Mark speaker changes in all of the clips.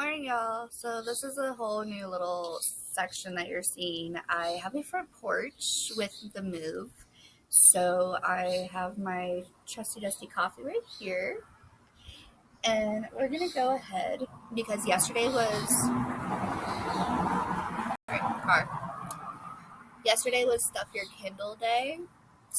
Speaker 1: Morning, y'all. So this is a whole new little section that you're seeing. I have a front porch with the move. So I have my trusty dusty coffee right here. And we're going to go ahead because yesterday was car. Yesterday was Stuff Your Kindle Day.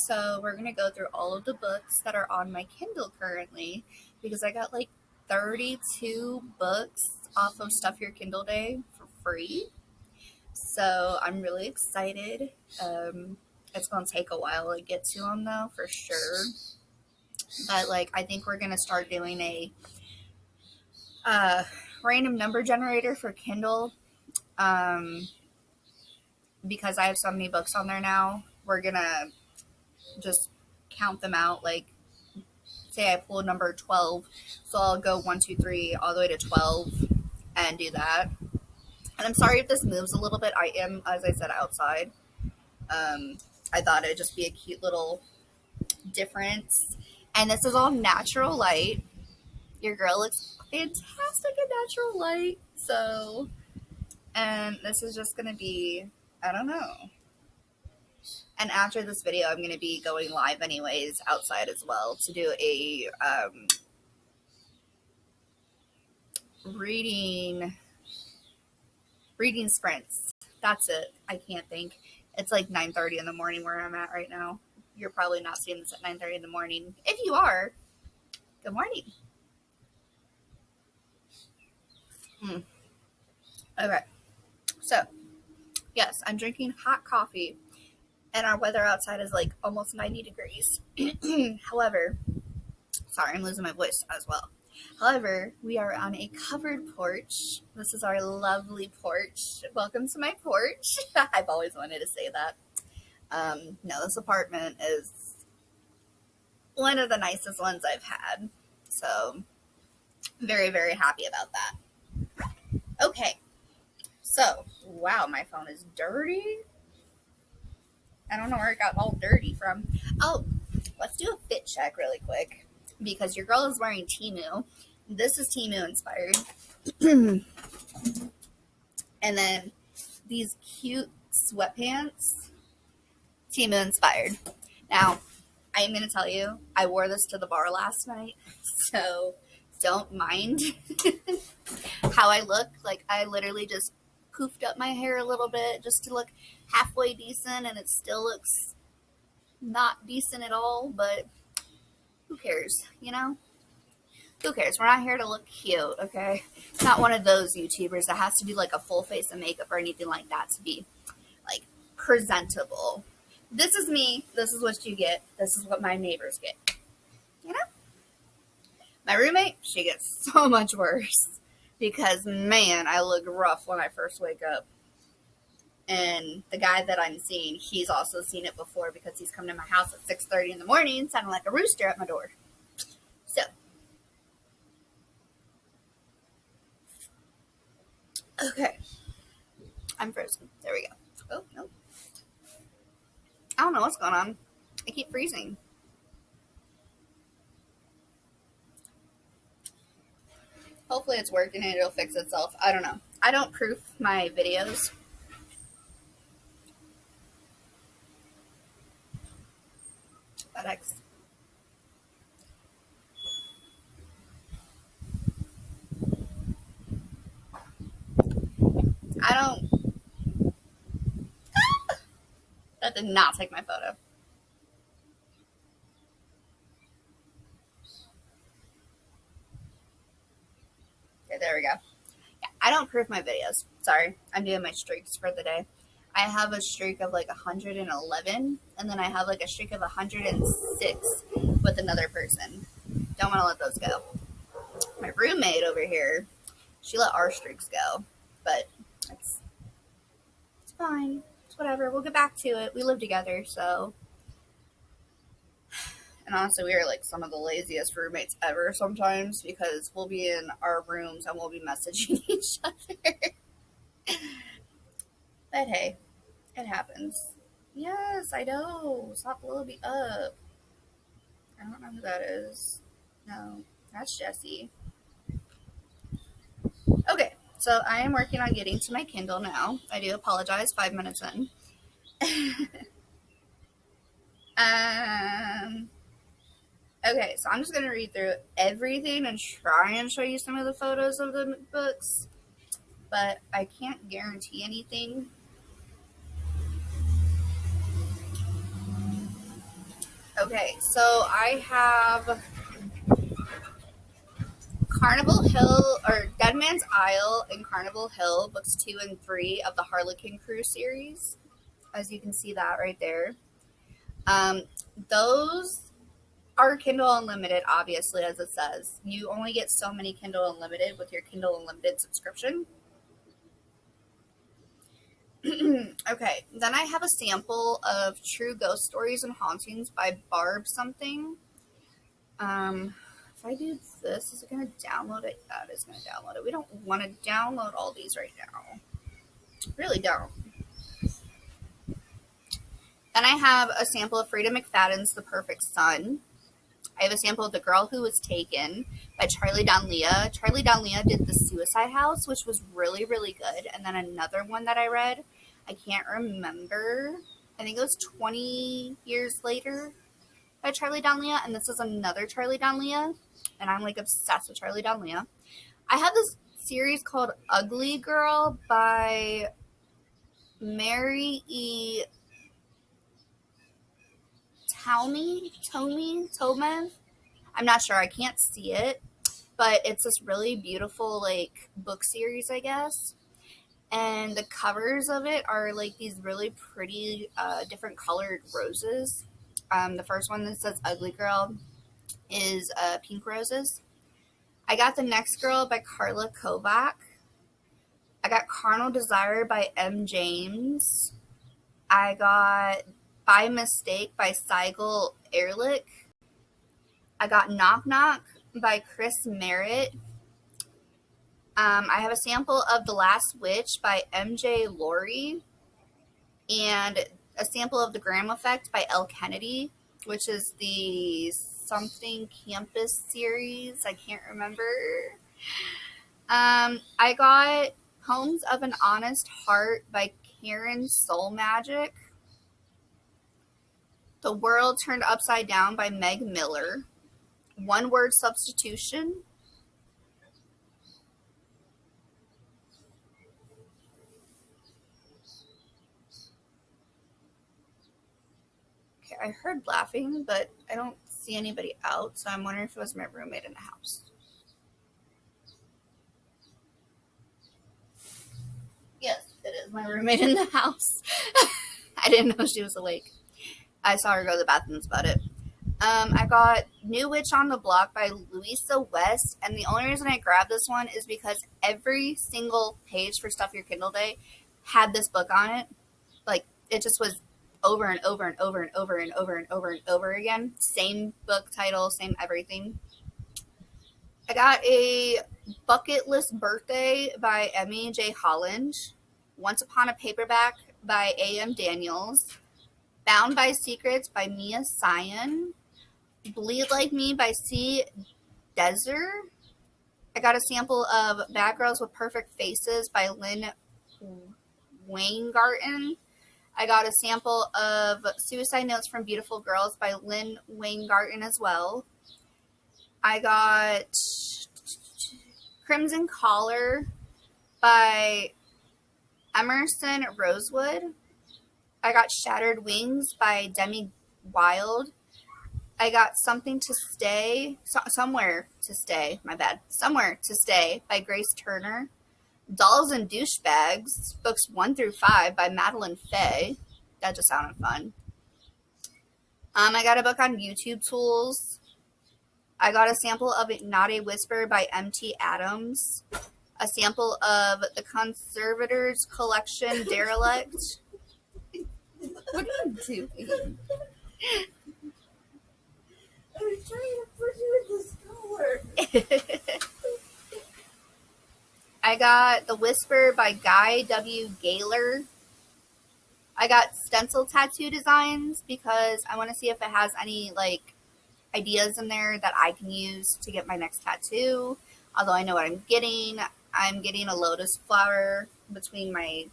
Speaker 1: So we're going to go through all of the books that are on my Kindle currently because I got like 32 books off of Stuff Your Kindle Day for free. So I'm really excited. It's going to take a while to get to them though, for sure. But I think we're going to start doing a random number generator for Kindle. Because I have so many books on there now, we're going to just count them out. Say I pull number 12. So I'll go 1, 2, 3, all the way to 12 and do that. And I'm sorry if this moves a little bit. I am, as I said, outside. I thought it'd just be a cute little difference. And this is all natural light. Your girl looks fantastic in natural light. So, and this is just going to be, I don't know. And after this video, I'm going to be going live anyways outside as well to do a reading sprints. That's it. I can't think. It's like 9:30 in the morning where I'm at right now. You're probably not seeing this at 9:30 in the morning. If you are, good morning. Okay. So, yes, I'm drinking hot coffee, and our weather outside is like almost 90 degrees. However, sorry, I'm losing my voice as well. However, we are on a covered porch. This is our lovely porch. Welcome to my porch. I've always wanted to say that. No, this apartment is one of the nicest ones I've had. So, very, very happy about that. Okay. So, wow, my phone is dirty. I don't know where it got all dirty from. Oh, let's do a fit check really quick because your girl is wearing Temu. This is Temu inspired. And then these cute sweatpants, Temu inspired. Now, I am going to tell you, I wore this to the bar last night, so don't mind how I look. I literally just poofed up my hair a little bit just to look halfway decent, and it still looks not decent at all, but who cares, you know? Who cares? We're not here to look cute, okay? Not one of those YouTubers that has to do a full face of makeup or anything like that to be presentable. This is me. This is what you get. This is what my neighbors get. You know? My roommate, she gets so much worse because, man, I look rough when I first wake up. And the guy that I'm seeing, he's also seen it before because he's come to my house at 6:30 in the morning sounding like a rooster at my door. So, okay. I'm frozen. There we go. Oh, no. I don't know what's going on. I keep freezing. Hopefully it's working and it'll fix itself. I don't know. I don't proof my videos. FedEx. I don't. That did not take my photo. Okay, there we go. Yeah, I don't proof my videos. Sorry, I'm doing my streaks for the day. I have a streak of 111, and then I have a streak of 106 with another person. Don't want to let those go. My roommate over here, she let our streaks go, but it's fine. It's whatever. We'll get back to it. We live together, so. And honestly, we are some of the laziest roommates ever sometimes because we'll be in our rooms and we'll be messaging each other. But hey, it happens. Yes, I know. Stop blowing me up. I don't know who that is. No, that's Jessie. Okay, So I am working on getting to my Kindle now. I do apologize, 5 minutes in. um, okay, so I'm just going to read through everything and try and show you some of the photos of the books, but I can't guarantee anything. Okay, so I have Carnival Hill, or Dead Man's Isle and Carnival Hill, books 2 and 3 of the Harlequin Crew series. As you can see that right there. Those are Kindle Unlimited, obviously, as it says. You only get so many Kindle Unlimited with your Kindle Unlimited subscription. Okay, then I have a sample of True Ghost Stories and Hauntings by Barb something. If I do this, is it going to download it? That is going to download it. We don't want to download all these right now. Really don't. Then I have a sample of Frida McFadden's The Perfect Son. I have a sample of The Girl Who Was Taken by Charlie Donlea. Charlie Donlea did The Suicide House, which was really, really good. And then another one that I read, I can't remember. I think it was 20 Years Later by Charlie Donlea. And this is another Charlie Donlea. And I'm like obsessed with Charlie Donlea. I have this series called Ugly Girl by Mary E. Tomei. I'm not sure. I can't see it, but it's this really beautiful like book series, I guess. And the covers of it are like these really pretty, different colored roses. The first one that says "Ugly Girl" is pink roses. I got "The Next Girl" by Carla Kovac. I got "Carnal Desire" by M. James. I got "By Mistake" by Sigel Ehrlich. I got "Knock Knock" by Chris Merritt. I have a sample of "The Last Witch" by M.J. Laurie. And a sample of "The Graham Effect" by L. Kennedy, which is the something campus series. I can't remember. I got "Poems of an Honest Heart" by Karen Soul Magic. "The World Turned Upside Down" by Meg Miller. "One Word Substitution." Okay, I heard laughing, but I don't see anybody out, so I'm wondering if it was my roommate in the house. Yes, it is my roommate in the house. I didn't know she was awake. I saw her go to the bathroom, that's about it. I got "New Witch on the Block" by Louisa West, and the only reason I grabbed this one is because every single page for Stuff Your Kindle Day had this book on it. Like, it just was over and over and over and over and over and over and over again. Same book title, same everything. I got a "Bucket List Birthday" by Emmy J. Holland. "Once Upon a Paperback" by A.M. Daniels. "Bound by Secrets" by Mia Sion. "Bleed Like Me" by C. Deser. I got a sample of "Bad Girls with Perfect Faces" by Lynn Weingarten. I got a sample of "Suicide Notes from Beautiful Girls" by Lynn Weingarten as well. I got "Crimson Collar" by Emerson Rosewood. I got "Shattered Wings" by Demi Wild. I got Somewhere to Stay by Grace Turner. "Dolls and Douchebags," books 1 through 5 by Madeline Faye. That just sounded fun. I got a book on YouTube tools. I got a sample of "Not a Whisper" by M.T. Adams. A sample of "The Conservators Collection Derelict." What are you doing?
Speaker 2: I was trying to put you in this color.
Speaker 1: I got "The Whisper" by Guy W. Gaylor. I got stencil tattoo designs because I want to see if it has any like ideas in there that I can use to get my next tattoo. Although I know what I'm getting, I'm getting a lotus flower between my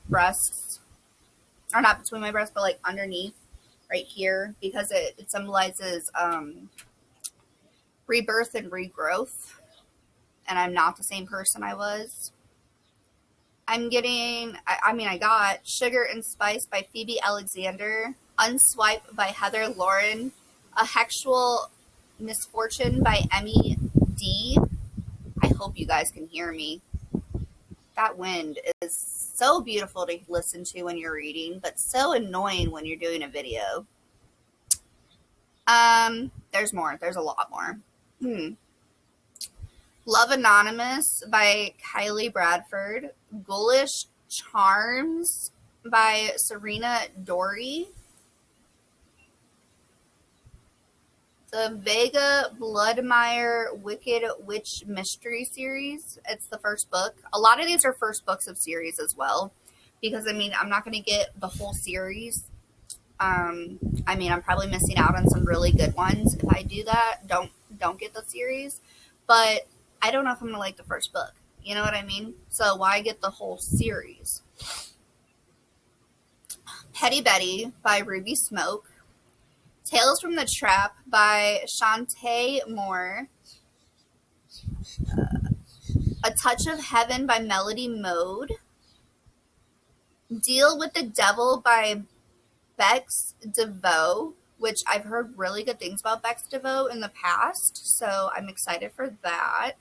Speaker 1: breasts, or not between my breasts, but like underneath right here, because it symbolizes rebirth and regrowth, and I'm not the same person I was. I'm getting, I got Sugar and Spice by Phoebe Alexander, Unswipe by Heather Lauren, A Hexual Misfortune by Emmy D. I hope you guys can hear me. That wind is so beautiful to listen to when you're reading, but so annoying when you're doing a video. There's more. There's a lot more. Love Anonymous by Kylie Bradford. Ghoulish Charms by Serena Dory. The Vega Bloodmire Wicked Witch Mystery Series. It's the first book. A lot of these are first books of series as well, because I'm not going to get the whole series. I'm probably missing out on some really good ones. If I do that, don't get the series. But I don't know if I'm going to like the first book. You know what I mean? So why get the whole series? Petty Betty by Ruby Smoke. Tales from the Trap by Shantae Moore. A Touch of Heaven by Melody Mode. Deal with the Devil by Bex DeVoe, which I've heard really good things about Bex DeVoe in the past, so I'm excited for that.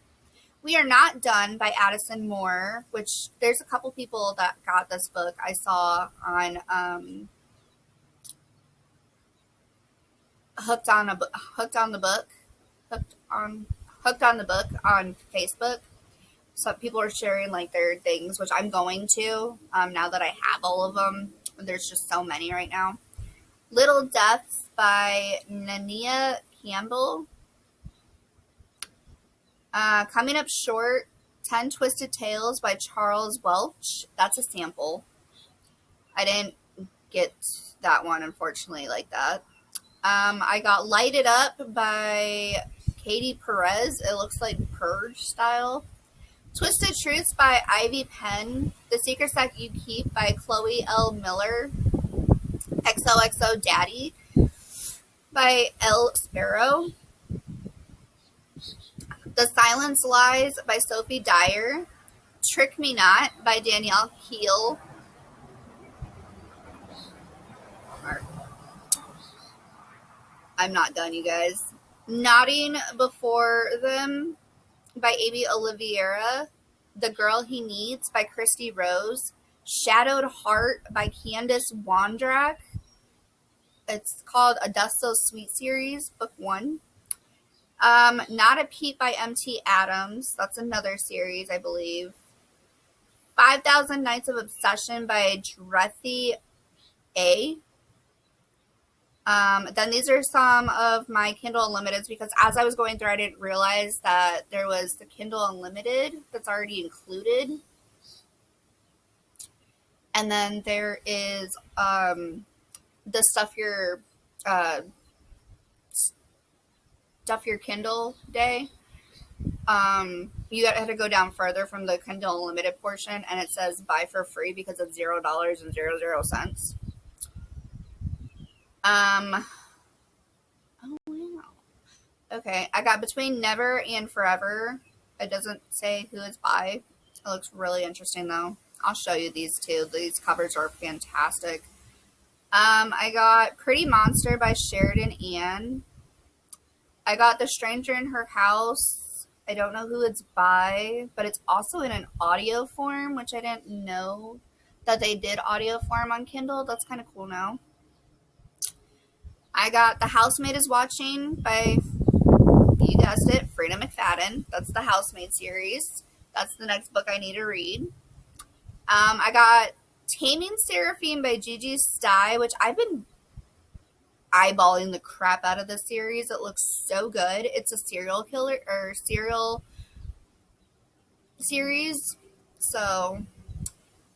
Speaker 1: We Are Not Done by Addison Moore, which there's a couple people that got this book I saw on Hooked on the Book on Facebook. Some people are sharing like their things, which I'm going to now that I have all of them. There's just so many right now. Little Deaths by Nania Campbell. Coming Up Short, 10 Twisted Tales by Charles Welch. That's a sample. I didn't get that one, unfortunately, like that. I got Light It Up by Katie Perez. It looks like Purge style. Twisted Truths by Ivy Penn. The Secrets That You Keep by Chloe L. Miller. XOXO Daddy by Elle Sparrow. The Silence Lies by Sophie Dyer. Trick Me Not by Danielle Heel. I'm not done, you guys. Nodding Before Them by Amy Oliveira. The Girl He Needs by Christy Rose. Shadowed Heart by Candace Wondrak. It's called A Dust So Sweet series, book 1. Not a Peep by M.T. Adams. That's another series, I believe. 5,000 Nights of Obsession by Drethy A. Then these are some of my Kindle Unlimiteds, because as I was going through, I didn't realize that there was the Kindle Unlimited that's already included. And then there is the Stuff Your Kindle day. You had to go down further from the Kindle Unlimited portion, and it says buy for free because it's $0.00. Oh wow. Okay, I got Between Never and Forever. It doesn't say who it's by. It looks really interesting though. I'll show you these two. These covers are fantastic. I got Pretty Monster by Sheridan Ann. I got The Stranger in Her House. I don't know who it's by, but it's also in an audio form, which I didn't know that they did audio form on Kindle. That's kind of cool now. I got The Housemaid Is Watching by, you guessed it, Frida McFadden. That's the Housemaid series. That's the next book I need to read. I got Taming Seraphine by Gigi Sty, which I've been eyeballing the crap out of this series. It looks so good. It's a serial series. So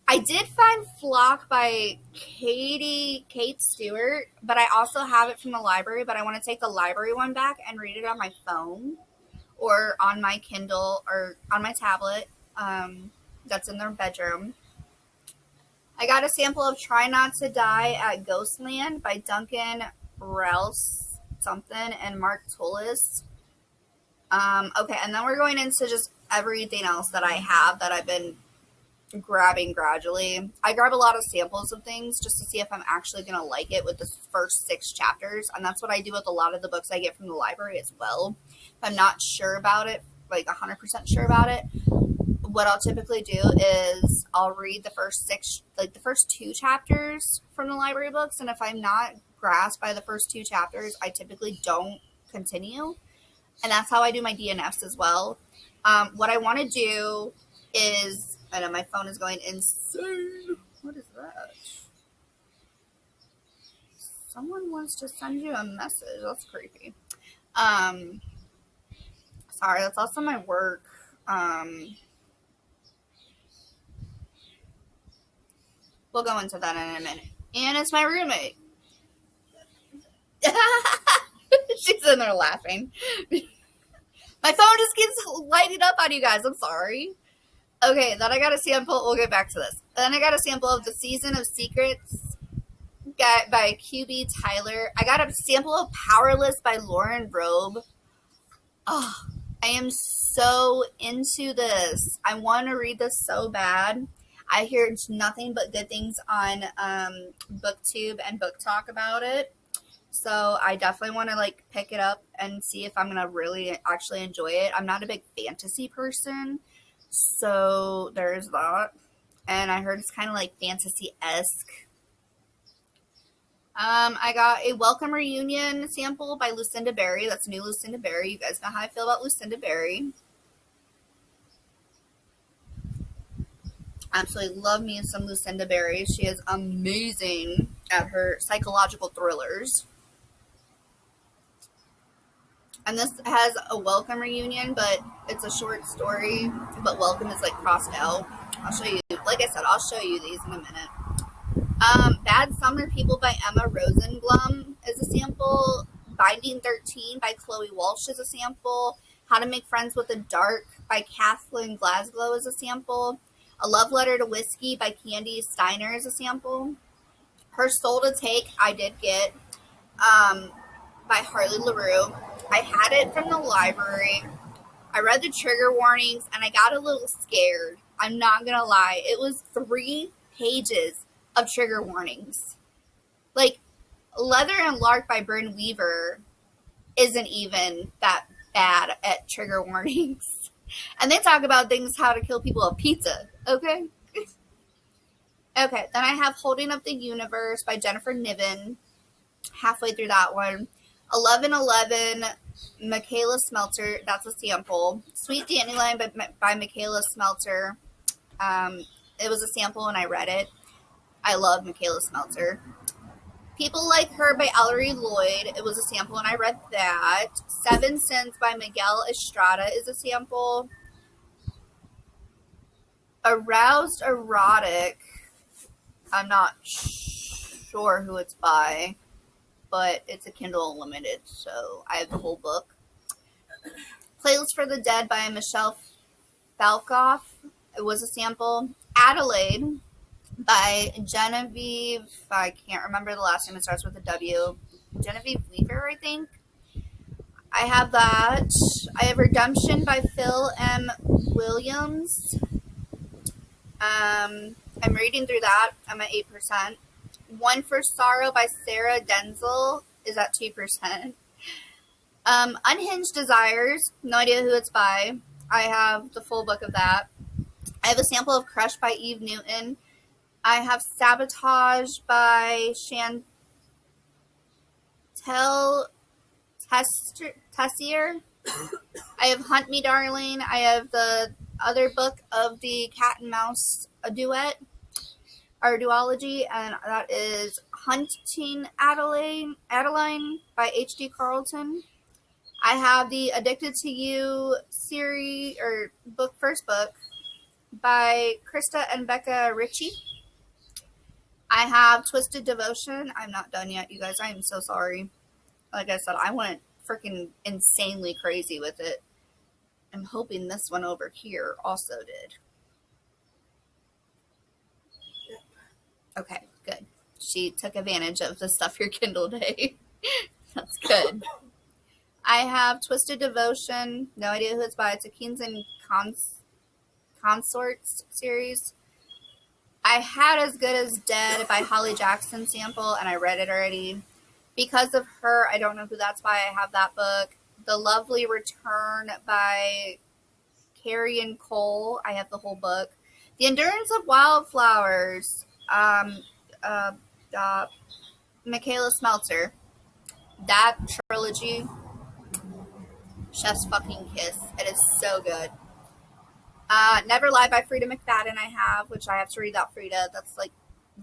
Speaker 1: I did find Flock by Kate Stewart, but I also have it from the library, but I want to take the library one back and read it on my phone or on my Kindle or on my tablet. That's in their bedroom. I got a sample of Try Not to Die at Ghostland by Duncan Rouse something and Mark Tullis. Okay, and then we're going into just everything else that I have that I've been grabbing gradually. I grab a lot of samples of things just to see if I'm actually going to like it with the first 6 chapters, and that's what I do with a lot of the books I get from the library as well. If I'm not sure about it, like 100% sure about it, what I'll typically do is I'll read the first 6, like the first 2 chapters from the library books, and if I'm not grasped by the first 2 chapters, I typically don't continue, and that's how I do my DNFs as well. What I want to do is, I know my phone is going insane. What is that? Someone wants to send you a message. That's creepy. Sorry, that's also my work. We'll go into that in a minute. And it's my roommate. She's in there laughing. My phone just keeps lighting up on you guys. I'm sorry. Okay, then I got a sample. We'll get back to this. Then I got a sample of The Season of Secrets by QB Tyler. I got a sample of Powerless by Lauren Robe. Oh, I am so into this. I want to read this so bad. I hear nothing but good things on BookTube and Book Talk about it. So I definitely want to like pick it up and see if I'm going to really actually enjoy it. I'm not a big fantasy person, so there's that. And I heard it's kind of like fantasy-esque. I got a Welcome Reunion sample by Lucinda Berry. That's new Lucinda Berry. You guys know how I feel about Lucinda Berry. Absolutely love me some Lucinda Berry. She is amazing at her psychological thrillers. And this has a Welcome Reunion, but it's a short story. But Welcome is like crossed out. I'll show you. Like I said, I'll show you these in a minute. Bad Summer People by Emma Rosenblum is a sample. Binding 13 by Chloe Walsh is a sample. How to Make Friends with the Dark by Kathleen Glasgow is a sample. A Love Letter to Whiskey by Candy Steiner is a sample. Her Soul to Take, I did get, by Harley LaRue. I had it from the library. I read the trigger warnings, and I got a little scared. I'm not going to lie. It was 3 pages of trigger warnings. Like, Leather and Lark by Bryn Weaver isn't even that bad at trigger warnings. And they talk about things, how to kill people with pizza, okay? Okay, then I have Holding Up the Universe by Jennifer Niven. Halfway through that one. 1111, Michaela Smelter. That's a sample. Sweet Dandelion by Michaela Smelter. It was a sample and I read it. I love Michaela Smelter. People Like Her by Ellery Lloyd. It was a sample and I read that. 7 Sins by Miguel Estrada is a sample. Aroused Erotic. I'm not sure who it's by, but it's a Kindle Unlimited, so I have the whole book. Playlist for the Dead by Michelle Falkoff. It was a sample. Adelaide by Genevieve, I can't remember the last name, it starts with a W. Genevieve Weaver, I think. I have that. I have Redemption by Phil M. Williams. I'm reading through that. I'm at 8%. One for Sorrow by Sarah Denzel is at 2%. Unhinged Desires, no idea who it's by. I have the full book of that. I have a sample of Crush by Eve Newton. I have Sabotage by Chantel Tessier. I have Hunt Me Darling. I have the other book of the Cat and Mouse duet, or duology, and that is Hunting Adeline by H.D. Carlton. I have the Addicted to You series, or first book, by Krista and Becca Ritchie. I have Twisted Devotion. I'm not done yet, you guys. I am so sorry. Like I said, I went freaking insanely crazy with it. I'm hoping this one over here also did. Okay, good. She took advantage of the Stuff Your Kindle day. That's good. I have Twisted Devotion. No idea who it's by. It's a Kings and Consorts series. I had As Good as Dead by Holly Jackson sample, and I read it already. Because of Her, I don't know who that's by. I have that book. The Lovely Return by Carrie and Cole. I have the whole book. The Endurance of Wildflowers. Uh, Michaela Smeltzer. That trilogy, chef's fucking kiss. It is so good. Never Lie by Frida McFadden I have, which I have to read that Frida. That's like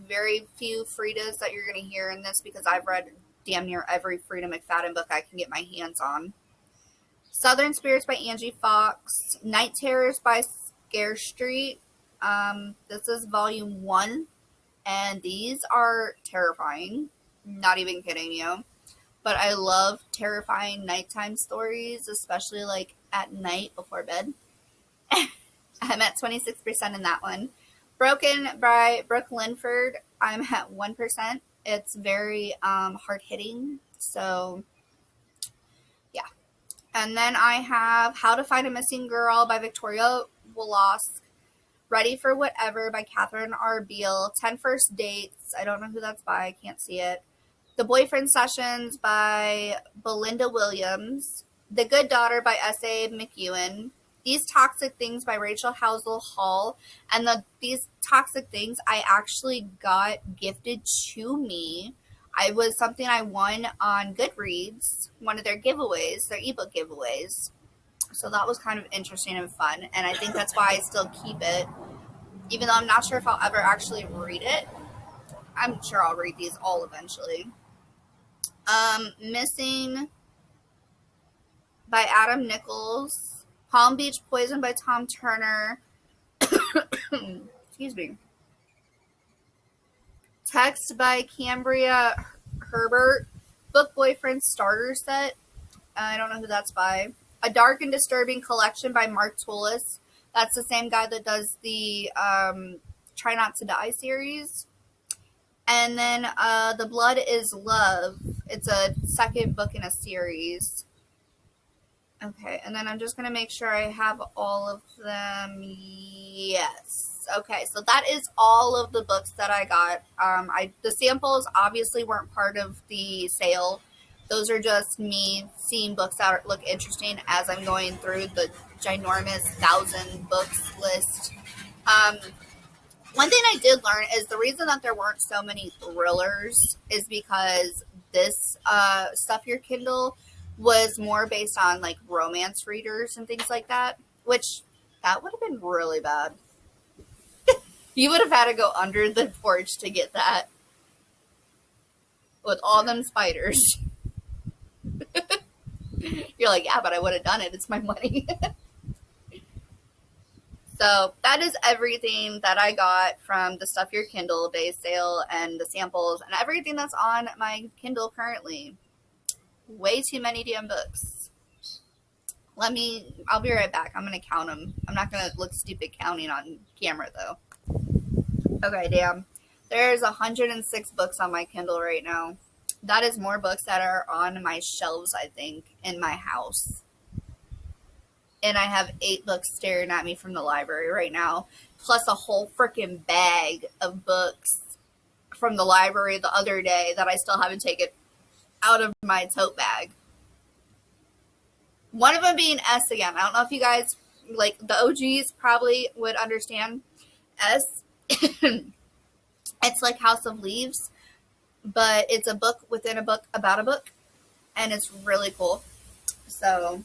Speaker 1: very few Fridas that you're going to hear in this because I've read damn near every Frida McFadden book I can get my hands on. Southern Spirits by Angie Fox. Night Terrors by Scare Street. This is volume 1, and these are terrifying. Not even kidding you. But I love terrifying nighttime stories, especially like at night before bed. I'm at 26% in that one. Broken by Brooke Linford. I'm at 1%. It's very hard hitting. So, yeah. And then I have How to Find a Missing Girl by Victoria Wolosk. Ready for Whatever by Catherine R. Beale. 10 First Dates. I don't know who that's by. I can't see it. The Boyfriend Sessions by Belinda Williams. The Good Daughter by S.A. McEwen. These Toxic Things by Rachel Housel Hall. And these Toxic Things I actually got gifted to me. It was something I won on Goodreads, one of their giveaways, their ebook giveaways. So that was kind of interesting and fun. And I think that's why I still keep it. Even though I'm not sure if I'll ever actually read it. I'm sure I'll read these all eventually. Missing by Adam Nichols. Palm Beach Poison by Tom Turner. Excuse me. Text by Cambria Herbert. Book Boyfriend Starter Set. I don't know who that's by. A Dark and Disturbing Collection by Mark Toulis. That's the same guy that does the Try Not to Die series. And then The Blood is Love. It's a second book in a series. Okay, and then I'm just going to make sure I have all of them. Yes. Okay, so that is all of the books that I got. The samples obviously weren't part of the sale. Those are just me seeing books that look interesting as I'm going through the ginormous 1,000 books list. One thing I did learn is the reason that there weren't so many thrillers is because this Stuff Your Kindle was more based on like romance readers and things like that, which that would have been really bad. You would have had to go under the porch to get that with all them spiders. You're like, yeah, but I would have done it. It's my money. So that is everything that I got from the Stuff Your Kindle day sale and the samples and everything that's on my Kindle currently. Way too many damn books. I'll be right back. I'm going to count them. I'm not going to look stupid counting on camera though. Okay, damn. There's 106 books on my Kindle right now. That is more books that are on my shelves, I think, in my house. And I have 8 books staring at me from the library right now, plus a whole freaking bag of books from the library the other day that I still haven't taken out of my tote bag. One of them being S again. I don't know if you guys, like the OGs probably would understand S. It's like House of Leaves, but it's a book within a book about a book, and it's really cool. So,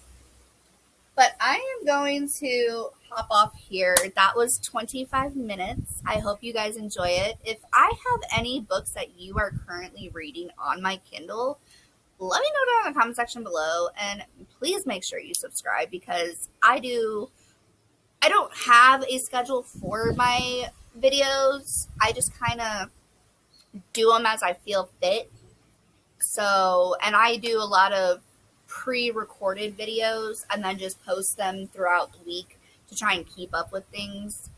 Speaker 1: but I am going to hop off here. That was 25 minutes. I hope you guys enjoy it. If I have any books that you are currently reading on my Kindle, let me know down in the comment section below, and please make sure you subscribe because I don't have a schedule for my videos. I just kind of do them as I feel fit. So, and I do a lot of pre-recorded videos and then just post them throughout the week to try and keep up with things.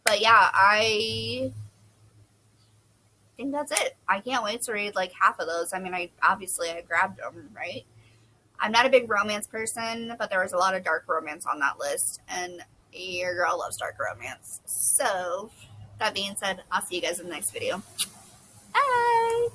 Speaker 1: But yeah, I think that's it. I can't wait to read like half of those. I mean, I grabbed them, right? I'm not a big romance person, but there was a lot of dark romance on that list, and your girl loves dark romance. So, that being said, I'll see you guys in the next video. Bye!